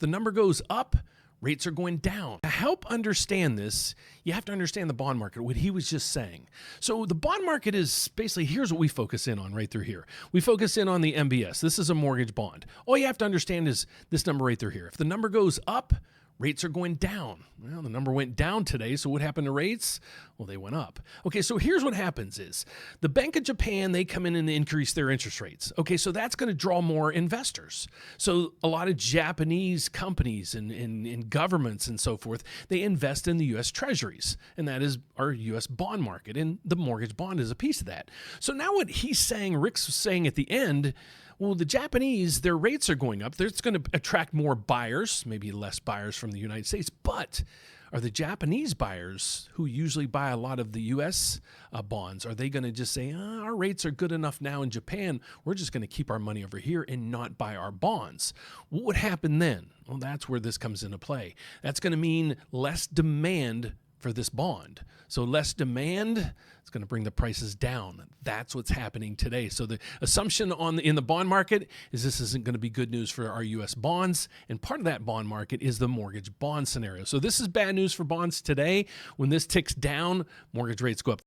the number goes up, rates are going down. To help understand this, you have to understand the bond market, what he was just saying. So the bond market is basically, here's what we focus in on right through here. We focus in on the MBS. This is a mortgage bond. All you have to understand is this number right through here. If the number goes up, rates are going down. Well, the number went down today, so what happened to rates? Well, they went up. Okay, so here's what happens is the Bank of Japan, they come in and they increase their interest rates. Okay, so that's going to draw more investors. So a lot of Japanese companies and governments and so forth, they invest in the U.S. Treasuries, and that is our U.S. bond market, and the mortgage bond is a piece of that. So now what he's saying, Rick's saying at the end, well, the Japanese, their rates are going up. It's going to attract more buyers, maybe less buyers from the United States. But are the Japanese buyers who usually buy a lot of the U.S. Bonds, are they going to just say, our rates are good enough now in Japan, we're just going to keep our money over here and not buy our bonds? What would happen then? Well, that's where this comes into play. That's going to mean less demand for this bond. So less demand, it's going to bring the prices down. That's what's happening today. So the assumption in the bond market is this isn't going to be good news for our U.S. bonds, and part of that bond market is the mortgage bond scenario. So this is bad news for bonds today. When this ticks down, mortgage rates go up.